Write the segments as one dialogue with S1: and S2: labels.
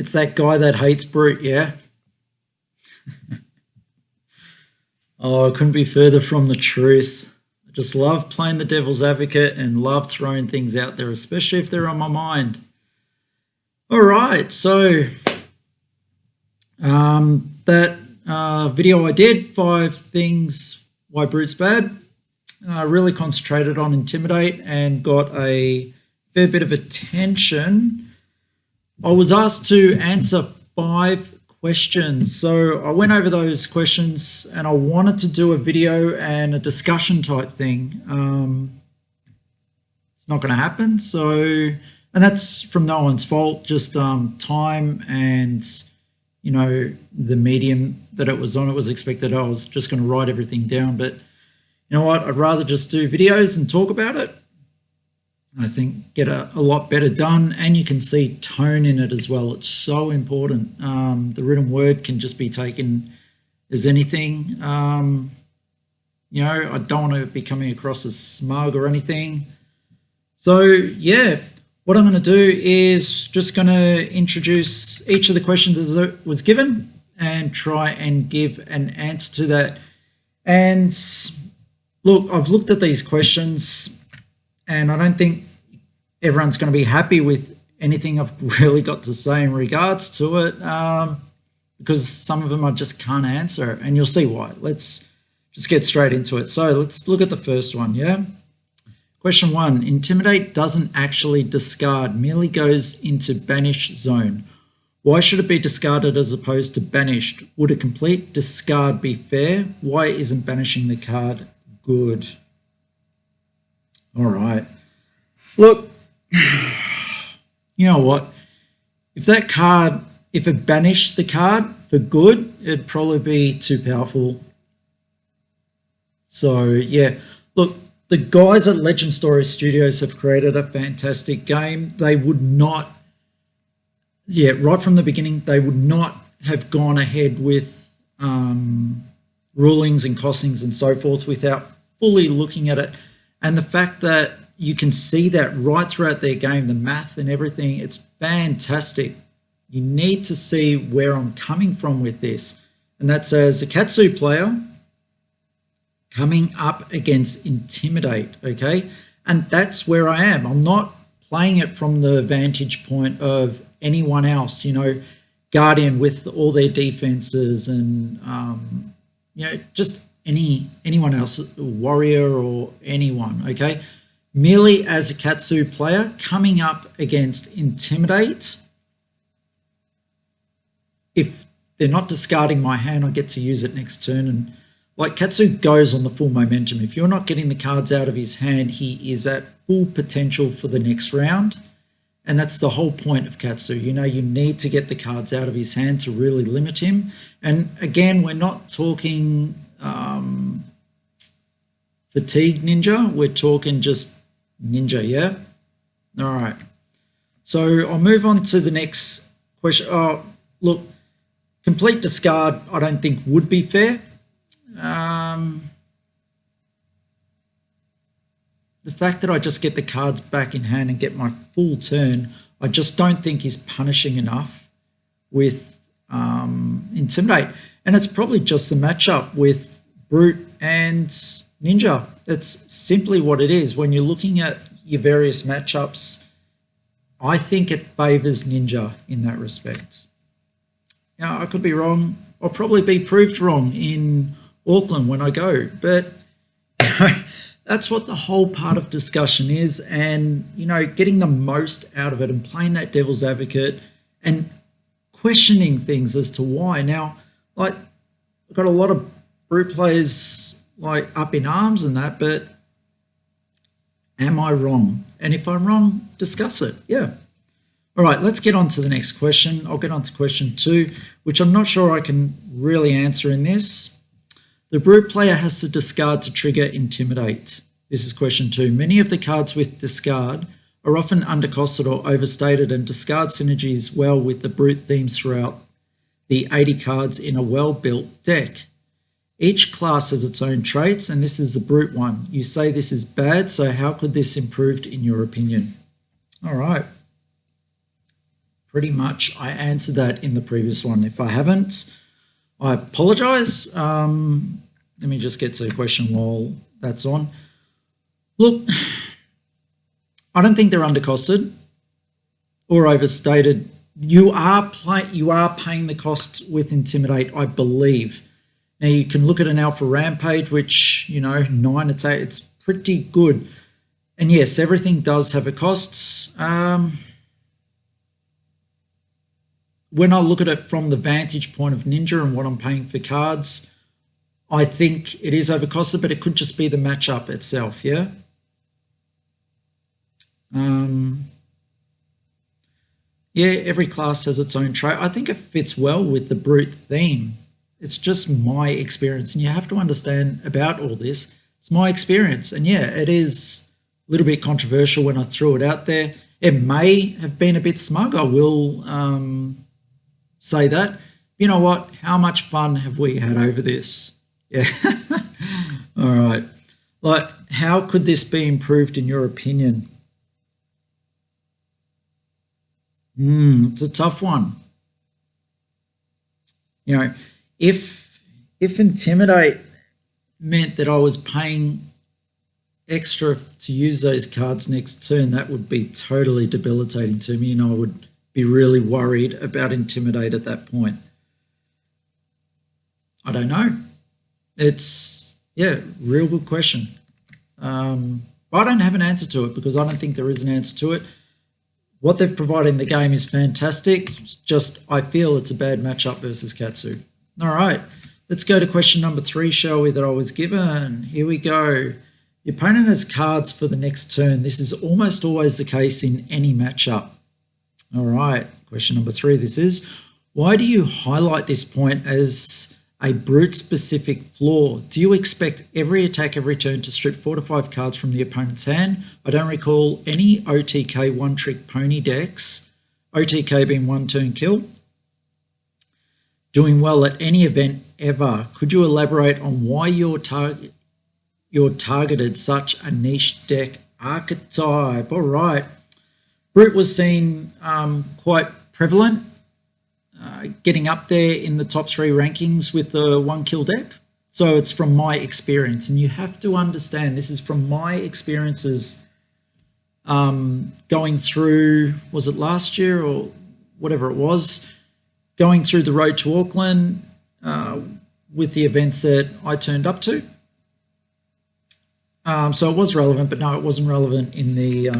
S1: It's that guy that hates Brute, yeah? Oh, I couldn't be further from the truth. I just love playing the devil's advocate and love throwing things out there, especially if they're on my mind. All right, so that video I did, 5 things why Brute's bad, really concentrated on Intimidate and got a fair bit of attention. I was asked to answer 5 questions, so I went over those questions and I wanted to do a video and a discussion type thing. It's not going to happen, and that's from no one's fault, just time and the medium that it was on. It was expected I was just going to write everything down, but you know what, I'd rather just do videos and talk about it. I think get a lot better done, and you can see tone in it as well. It's so important. The written word can just be taken as anything. I don't want to be coming across as smug or anything. So yeah, what I'm going to do is just going to introduce each of the questions as it was given and try and give an answer to that. And look, I've looked at these questions and I don't think everyone's going to be happy with anything I've really got to say in regards to it, because some of them I just can't answer, and you'll see why. Let's just get straight into it. So let's look at the first one, yeah? Question 1, Intimidate doesn't actually discard, merely goes into banish zone. Why should it be discarded as opposed to banished? Would a complete discard be fair? Why isn't banishing the card good? All right. Look, you know what? If that card, if it banished the card for good, it'd probably be too powerful. So yeah, look, the guys at Legend Story Studios have created a fantastic game. They would not, right from the beginning, they would not have gone ahead with rulings and costings and so forth without fully looking at it. And the fact that you can see that right throughout their game, the math and everything, it's fantastic. You need to see where I'm coming from with this. And that's as a Katsu player coming up against Intimidate, okay? And that's where I am. I'm not playing it from the vantage point of anyone else, Guardian with all their defenses and, just anyone else, Warrior or anyone, okay? Merely as a Katsu player coming up against Intimidate. If they're not discarding my hand, I get to use it next turn. And like Katsu goes on the full momentum. If you're not getting the cards out of his hand, he is at full potential for the next round. And that's the whole point of Katsu. You need to get the cards out of his hand to really limit him. And again, we're not talking fatigue ninja. We're talking just ninja, yeah? All right. So I'll move on to the next question. Oh, look, complete discard I don't think would be fair. The fact that I just get the cards back in hand and get my full turn, I just don't think is punishing enough with Intimidate. And it's probably just the matchup with Brute and Ninja. That's simply what it is. When you're looking at your various matchups, I think it favors Ninja in that respect. Now, I could be wrong. I'll probably be proved wrong in Auckland when I go, but that's what the whole part of discussion is, and getting the most out of it and playing that devil's advocate and questioning things as to why. Now, like, I've got a lot of Brute players like up in arms and that, but am I wrong? And if I'm wrong, discuss it. Yeah. All right, let's get on to the next question. I'll get on to question 2, which I'm not sure I can really answer in this. The Brute player has to discard to trigger Intimidate. This is question 2. Many of the cards with discard are often undercosted or overstated, and discard synergies well with the Brute themes throughout the 80 cards in a well-built deck. Each class has its own traits, and this is the Brute one. You say this is bad, so how could this improved in your opinion? All right. pretty much I answered that in the previous one. If I haven't, I apologize. Let me just get to the question while that's on. Look, I don't think they're undercosted or overstated. You are paying the costs with Intimidate, I believe. Now you can look at an Alpha Rampage, which 9 attack. It's pretty good, and yes, everything does have a cost. When I look at it from the vantage point of Ninja and what I'm paying for cards, I think it is overcosted, but it could just be the matchup itself. Yeah. Yeah, every class has its own trait. I think it fits well with the Brute theme. It's just my experience, and you have to understand about all this. It's my experience, and yeah, it is a little bit controversial when I threw it out there. It may have been a bit smug, I will say that. You know what? How much fun have we had over this? Yeah. All right. Like, how could this be improved in your opinion? It's a tough one. If Intimidate meant that I was paying extra to use those cards next turn, that would be totally debilitating to me, and I would be really worried about Intimidate at that point. I don't know. It's, real good question. But I don't have an answer to it because I don't think there is an answer to it. What they've provided in the game is fantastic. Just, I feel it's a bad matchup versus Katsu. All right, let's go to question number 3, shall we, that I was given. Here we go. The opponent has cards for the next turn. This is almost always the case in any matchup. All right, question number 3, this is, why do you highlight this point as a Brute-specific flaw? Do you expect every attack every turn to strip 4 to 5 cards from the opponent's hand? I don't recall any OTK one-trick pony decks, OTK being one-turn kill, doing well at any event ever. Could you elaborate on why you're targeted such a niche deck archetype? All right. Brute was seen quite prevalent, getting up there in the top 3 rankings with the 1-kill deck. So it's from my experience, and you have to understand this is from my experiences going through, was it last year or whatever it was, going through the road to Auckland with the events that I turned up to. So it was relevant, but no, it wasn't relevant in the,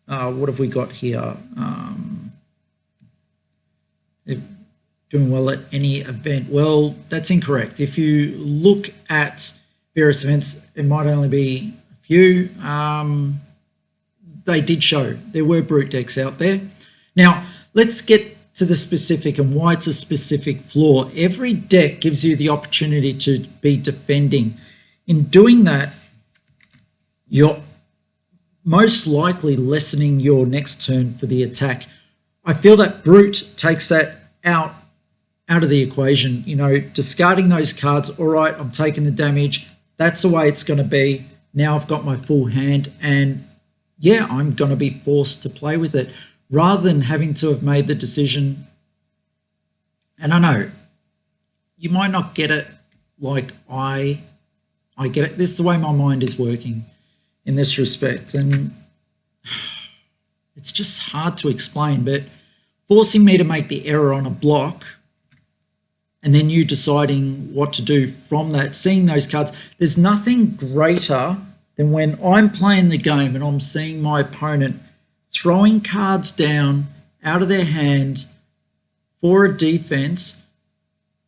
S1: what have we got here? Doing well at any event. Well, that's incorrect. If you look at various events, it might only be a few. They did show there were Brute decks out there. Now, let's get to the specific and why it's a specific flaw. Every deck gives you the opportunity to be defending. In doing that, you're most likely lessening your next turn for the attack. I feel that Brute takes that out of the equation, discarding those cards. All right, I'm taking the damage. That's the way it's going to be. Now I've got my full hand, and yeah, I'm going to be forced to play with it rather than having to have made the decision. And I know you might not get it like I get it. This is the way my mind is working in this respect, and it's just hard to explain, but forcing me to make the error on a block and then you deciding what to do from that, seeing those cards. There's nothing greater than when I'm playing the game and I'm seeing my opponent throwing cards down out of their hand for a defense,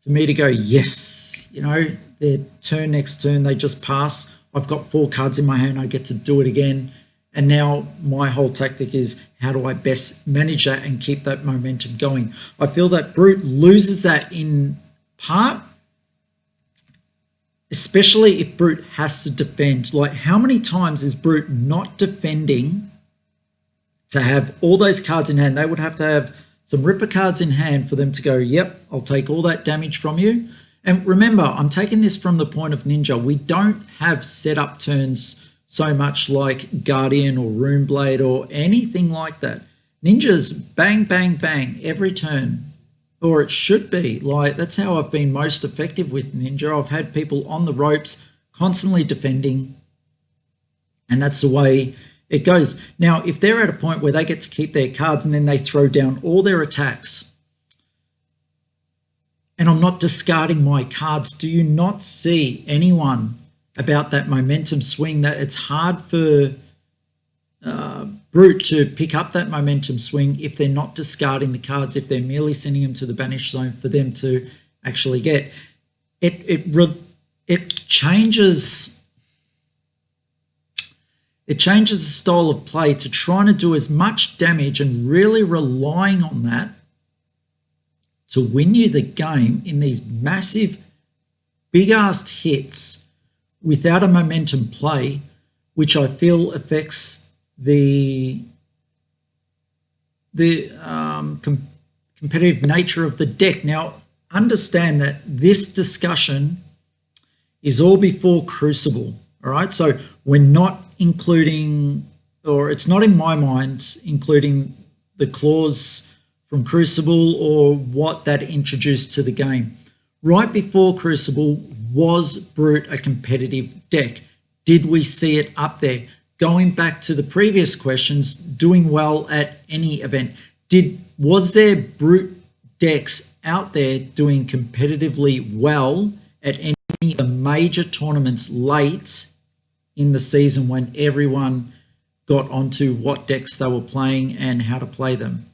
S1: for me to go, yes, their turn next turn, they just pass. I've got 4 cards in my hand, I get to do it again. And now my whole tactic is how do I best manage that and keep that momentum going. I feel that Brute loses that in part, especially if Brute has to defend. Like, how many times is Brute not defending to have all those cards in hand? They would have to have some Ripper cards in hand for them to go, yep, I'll take all that damage from you. And remember, I'm taking this from the point of Ninja. We don't have setup turns so much like Guardian or Runeblade or anything like that. Ninja's bang, bang, bang every turn. Or it should be. Like, that's how I've been most effective with Ninja. I've had people on the ropes constantly defending, and that's the way it goes. Now, if they're at a point where they get to keep their cards and then they throw down all their attacks, and I'm not discarding my cards, do you not see anyone about that momentum swing, that it's hard for Brute to pick up that momentum swing if they're not discarding the cards, if they're merely sending them to the banish zone for them to actually get it changes. It changes the style of play to trying to do as much damage and really relying on that to win you the game in these massive, big-assed hits without a momentum play, which I feel affects the competitive nature of the deck. Now, understand that this discussion is all before Crucible, all right? So we're not including, or it's not in my mind, including the clause from Crucible or what that introduced to the game. Right before Crucible, was Brute a competitive deck? Did we see it up there? Going back to the previous questions, doing well at any event. Was there Brute decks out there doing competitively well at any of the major tournaments late in the season when everyone got onto what decks they were playing and how to play them?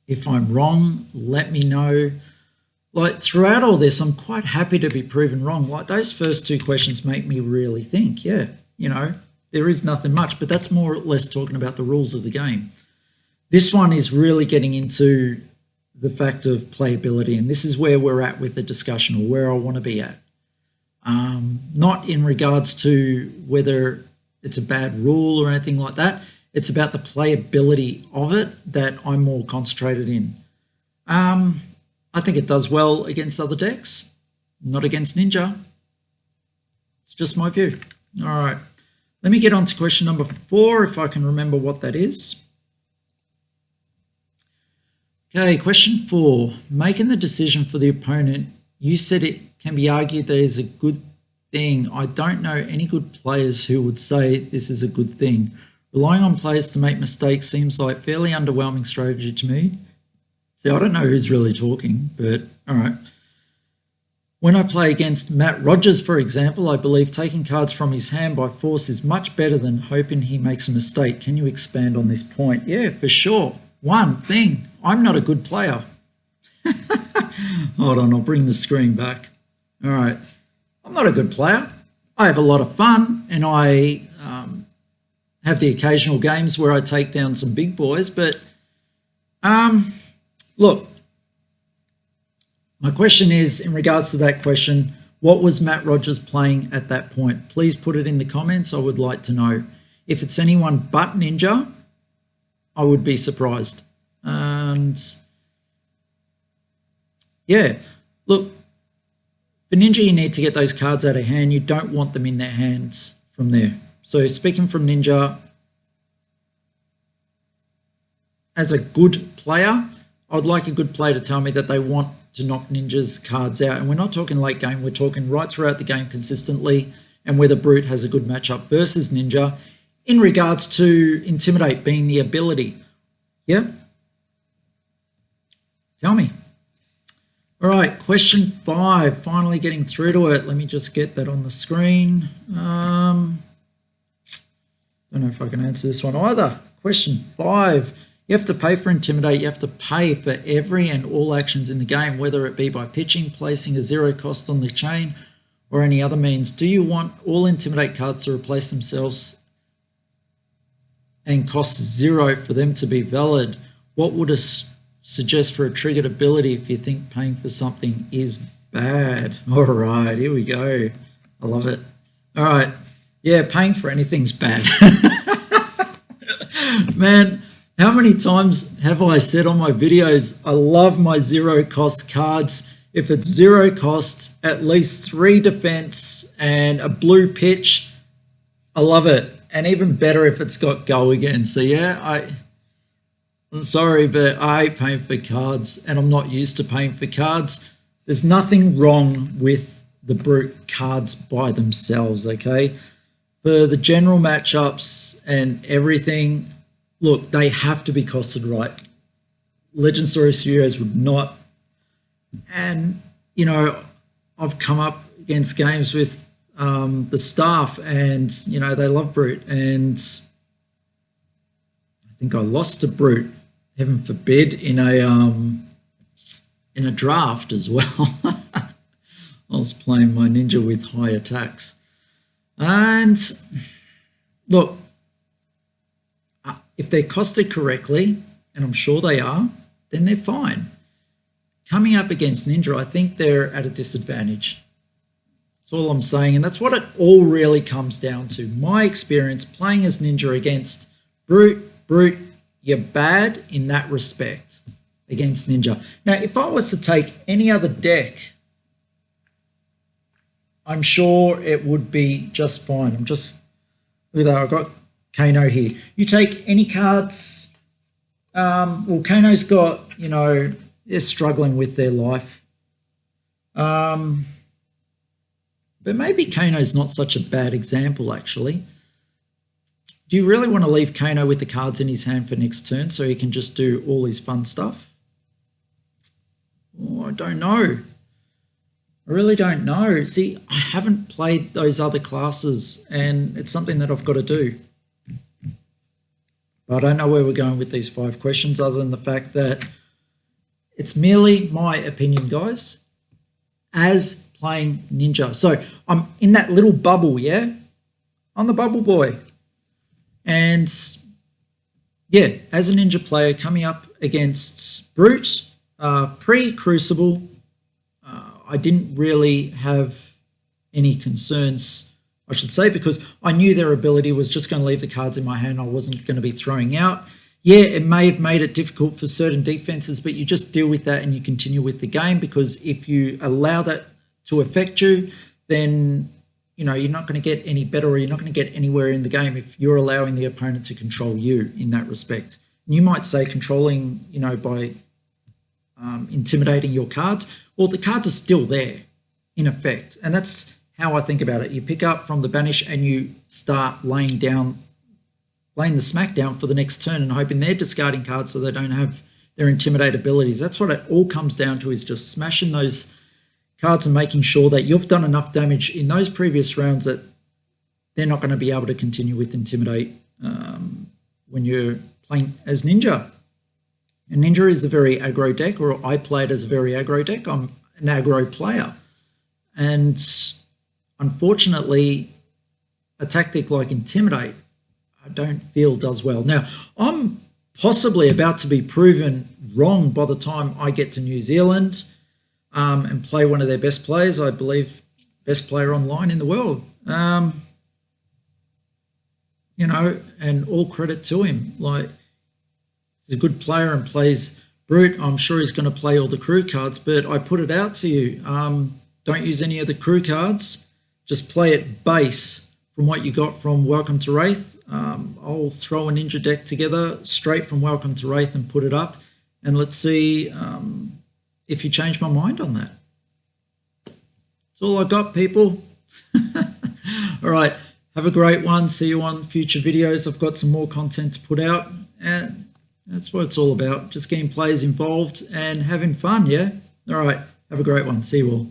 S1: If I'm wrong, let me know. Like, throughout all this, I'm quite happy to be proven wrong. Like, those first two questions make me really think, yeah, you know, there is nothing much, but that's more or less talking about the rules of the game. This one is really getting into the fact of playability, and this is where we're at with the discussion, or where I want to be at. Not in regards to whether it's a bad rule or anything like that. It's about the playability of it that I'm more concentrated in. I think it does well against other decks, not against Ninja. It's just my view. All right, let me get on to question number 4, if I can remember what that is. Okay, question 4. Making the decision for the opponent, you said it can be argued that is a good thing. I don't know any good players who would say this is a good thing. Relying on players to make mistakes seems like fairly underwhelming strategy to me. See, I don't know who's really talking, but all right. When I play against Matt Rogers, for example, I believe taking cards from his hand by force is much better than hoping he makes a mistake. Can you expand on this point? Yeah, for sure. One thing, I'm not a good player. Hold on, I'll bring the screen back. All right, I'm not a good player. I have a lot of fun, and I have the occasional games where I take down some big boys, but look, my question is, in regards to that question, what was Matt Rogers playing at that point? Please put it in the comments. I would like to know. If it's anyone but Ninja, I would be surprised. And yeah, look, for Ninja, you need to get those cards out of hand. You don't want them in their hands from there. So speaking from Ninja, as a good player, I would like a good player to tell me that they want to knock Ninja's cards out. And we're not talking late game. We're talking right throughout the game consistently, and whether Brute has a good matchup versus Ninja in regards to Intimidate being the ability. Yeah? Tell me. All right, question 5. Finally getting through to it. Let me just get that on the screen. Don't know if I can answer this one either. Question 5. You have to pay for Intimidate. You have to pay for every and all actions in the game, whether it be by pitching, placing a 0 cost on the chain, or any other means. Do you want all Intimidate cards to replace themselves and cost 0 for them to be valid? What would suggest for a triggered ability if you think paying for something is bad? All right, here we go. I love it. All right. Yeah, paying for anything's bad. Man, how many times have I said on my videos, I love my 0 cost cards. If it's 0 cost, at least 3 defense and a blue pitch, I love it. and even better if it's got go again. So yeah, I'm sorry, but I hate paying for cards, and I'm not used to paying for cards. There's nothing wrong with the brute cards by themselves, okay? For the general matchups and everything, look, they have to be costed right. Legend Story Studios would not. And, you know, I've come up against games with the staff, and, you know, they love brute. And I think I lost to brute, heaven forbid, in a draft as well. I was playing my ninja with high attacks. And look, if they're costed correctly, and I'm sure they are, then they're fine. Coming up against ninja, I think they're at a disadvantage. That's all I'm saying, and that's what it all really comes down to. My experience playing as ninja against brute, you're bad in that respect against ninja. Now, if I was to take any other deck, I'm sure it would be just fine. I'm just, look at that, I've got Kano here. You take any cards, well, Kano's got, you know, they're struggling with their life. But maybe Kano's not such a bad example, actually. Do you really want to leave Kano with the cards in his hand for next turn so he can just do all his fun stuff? Oh, I don't know. I really don't know. See, I haven't played those other classes, and it's something that I've got to do. But I don't know where we're going with these 5 questions, other than the fact that it's merely my opinion, guys, as playing ninja. So I'm in that little bubble, yeah? I'm the bubble boy. And yeah, as a ninja player coming up against brute, pre-Crucible, I didn't really have any concerns, I should say, because I knew their ability was just going to leave the cards in my hand. I wasn't going to be throwing out. Yeah, it may have made it difficult for certain defenses, but you just deal with that and you continue with the game, because if you allow that to affect you, then, you know, you're not going to get any better, or you're not going to get anywhere in the game if you're allowing the opponent to control you in that respect. And you might say controlling, you know, by intimidating your cards. Well, the cards are still there in effect. And that's how I think about it. You pick up from the banish and you start laying the smack down for the next turn and hoping they're discarding cards so they don't have their intimidate abilities. That's what it all comes down to, is just smashing those cards and making sure that you've done enough damage in those previous rounds that they're not going to be able to continue with intimidate when you're playing as ninja. And ninja is a very aggro deck, or I play it as a very aggro deck. I'm an aggro player. And unfortunately, a tactic like intimidate, I don't feel does well. Now, I'm possibly about to be proven wrong by the time I get to New Zealand and play one of their best players. I believe best player online in the world. You know, and all credit to him. Like, he's a good player and plays brute. I'm sure he's going to play all the crew cards, but I put it out to you. Don't use any of the crew cards. Just play it base from what you got from Welcome to Wraith. I'll throw a ninja deck together straight from Welcome to Wraith and put it up, and let's see if you change my mind on that. That's all I got, people. All right, have a great one. See you on future videos. I've got some more content to put out, and that's what it's all about. Just getting players involved and having fun, yeah? All right, have a great one. See you all.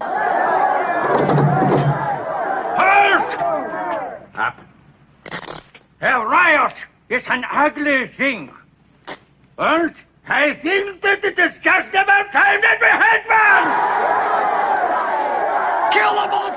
S2: A riot is an ugly thing. And I think that it is just about time that we had one! Kill them all!